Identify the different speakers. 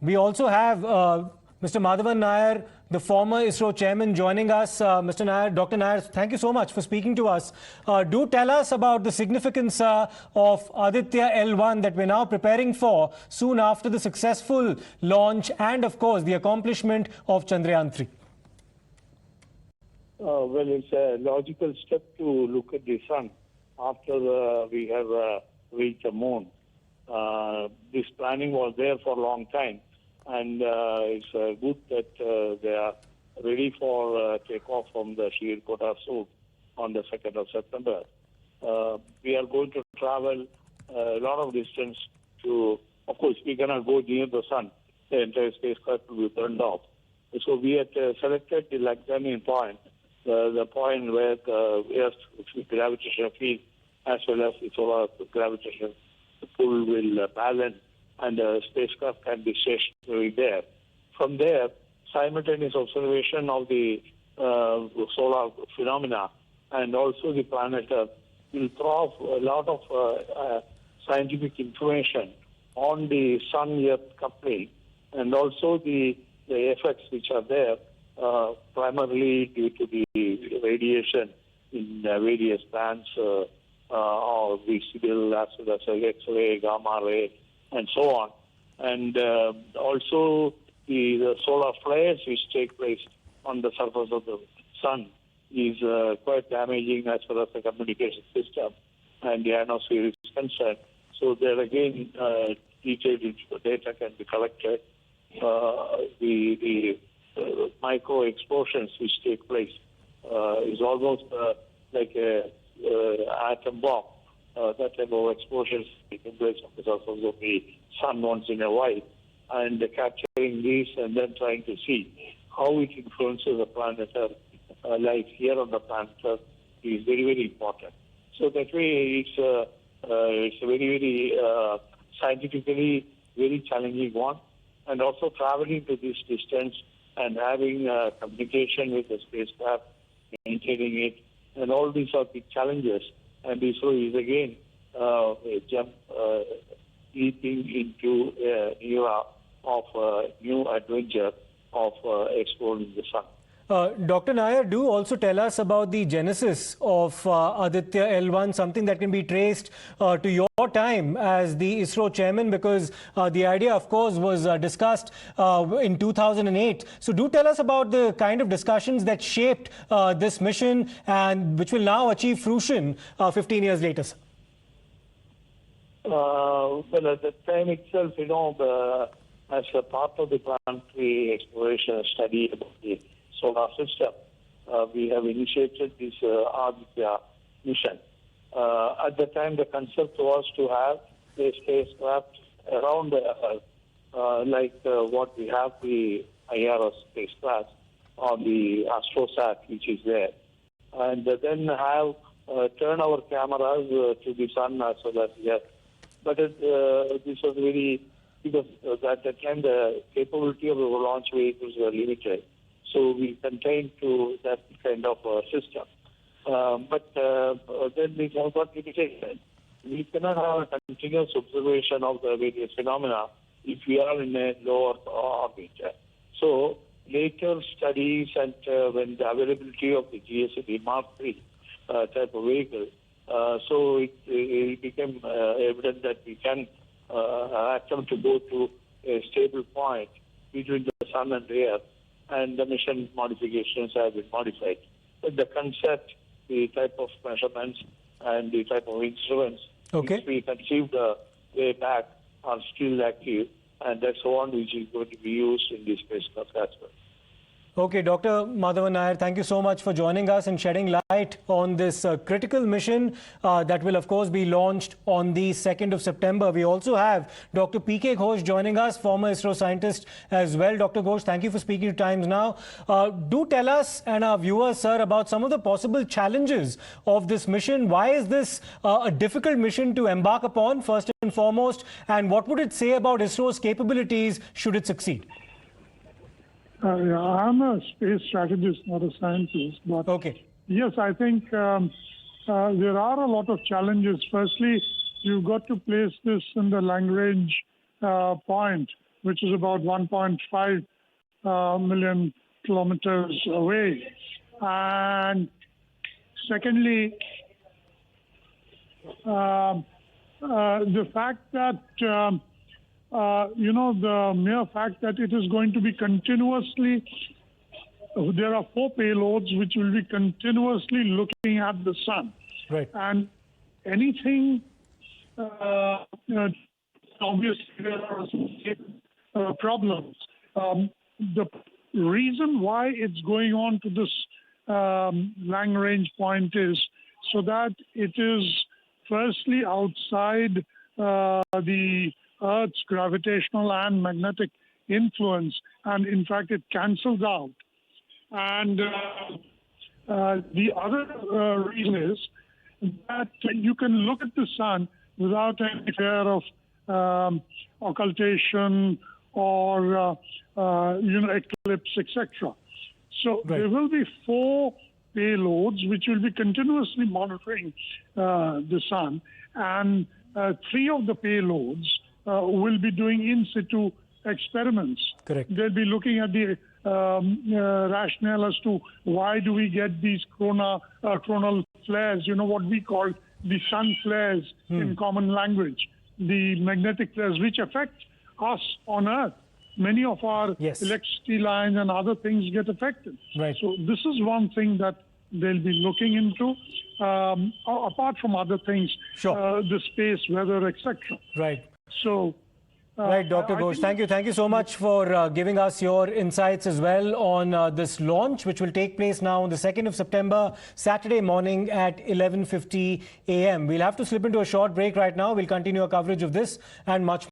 Speaker 1: We also have Mr. Madhavan Nair, the former ISRO chairman, joining us. Mr. Nair, Dr. Nair, thank you so much for speaking to us. Do tell us about the significance of Aditya L-1 that we're now preparing for soon after the successful launch and, of course, the accomplishment of Chandrayaan 3.
Speaker 2: Well, it's a logical step to look at the sun after we have reached the moon. This planning was there for a long time, and it's good that they are ready for takeoff from the Shrikota Souk on the 2nd of September. We are going to travel a lot of distance to, of course, we cannot go near the sun. The entire spacecraft will be burned off. So we had selected the Lagrangian point, the point where the Earth's gravitational field as well as the solar gravitational pull will balance, and the spacecraft can be stationary there. From there, simultaneous observation of the solar phenomena and also the planet Earth will throw off a lot of scientific information on the Sun-Earth coupling and also the effects which are there, primarily due to the radiation in various bands or visible as well as X-ray, gamma ray, and so on. And also the solar flares which take place on the surface of the sun is quite damaging as far as the communication system and the ionosphere is concerned. So there again, detailed data can be collected. The micro explosions which take place is almost like a atom bomb. That type of explosions taking place on the surface of the sun once in a while, and capturing these and then trying to see how it influences the planet Earth. Life here on the planet Earth is very, very important. So that way, it's a very, very scientifically very challenging one, and also traveling to this distance and having communication with the spacecraft, maintaining it, and all these are big challenges. And ISRO is again leaping into an era of new adventure of exploring the sun.
Speaker 1: Dr. Nair, do also tell us about the genesis of Aditya L-1, something that can be traced to your time as the ISRO chairman, because the idea, of course, was discussed in 2008. So do tell us about the kind of discussions that shaped this mission and which will now achieve fruition 15 years later, sir.
Speaker 2: Well, at the time itself, as a part of the planetary exploration study about the solar system, we have initiated this Aditya mission. At the time, the concept was to have a spacecraft around the Earth, like what we have the ISRO spacecraft or the AstroSat, which is there, and then have turn our cameras to the sun as well as the Earth. But this was very, because at that time the capability of the launch vehicles were limited. So we contained to that kind of system. But then we have got limitation. We cannot have a continuous observation of the various phenomena if we are in a lower orbit. So later studies and when the availability of the GSLV Mark III type of vehicle, so it became evident that we can attempt to go to a stable point between the sun and the Earth, and the mission modifications have been modified. But the concept, the type of measurements, and the type of instruments which we conceived way back are still active, and that's one which is going to be used in this spacecraft as well.
Speaker 1: Okay, Dr. Madhavan Nair, thank you so much for joining us and shedding light on this critical mission that will, of course, be launched on the 2nd of September. We also have Dr. P.K. Ghosh joining us, former ISRO scientist as well. Dr. Ghosh, thank you for speaking to Times Now. Do tell us and our viewers, sir, about some of the possible challenges of this mission. Why is this a difficult mission to embark upon, first and foremost, and what would it say about ISRO's capabilities should it succeed?
Speaker 3: I'm a space strategist, not a scientist. But yes, I think there are a lot of challenges. Firstly, you've got to place this in the Lagrange point which is about 1.5 million kilometers away. And secondly, the fact that, the mere fact that it is going to be continuously, there are 4 payloads which will be continuously looking at the sun.
Speaker 1: Right.
Speaker 3: And anything, obviously there are problems. The reason why it's going on to this long range point is so that it is firstly outside the Earth's gravitational and magnetic influence, and in fact it cancels out. And the other reason is that you can look at the sun without any fear of occultation or eclipse, etc. So there will be 4 payloads which will be continuously monitoring the sun, and 3 of the payloads will be doing in situ experiments.
Speaker 1: Correct.
Speaker 3: They'll be looking at the rationale as to why do we get these coronal flares, what we call the sun flares in common language, the magnetic flares which affect us on Earth. Many of our electricity lines and other things get affected.
Speaker 1: Right.
Speaker 3: So this is one thing that they'll be looking into, apart from other things, the space weather, etc.
Speaker 1: Right.
Speaker 3: So,
Speaker 1: right, Dr. Ghosh, thank you so much for giving us your insights as well on this launch, which will take place now on the 2nd of September, Saturday morning at 11:50 a.m. We'll have to slip into a short break right now. We'll continue our coverage of this and much more.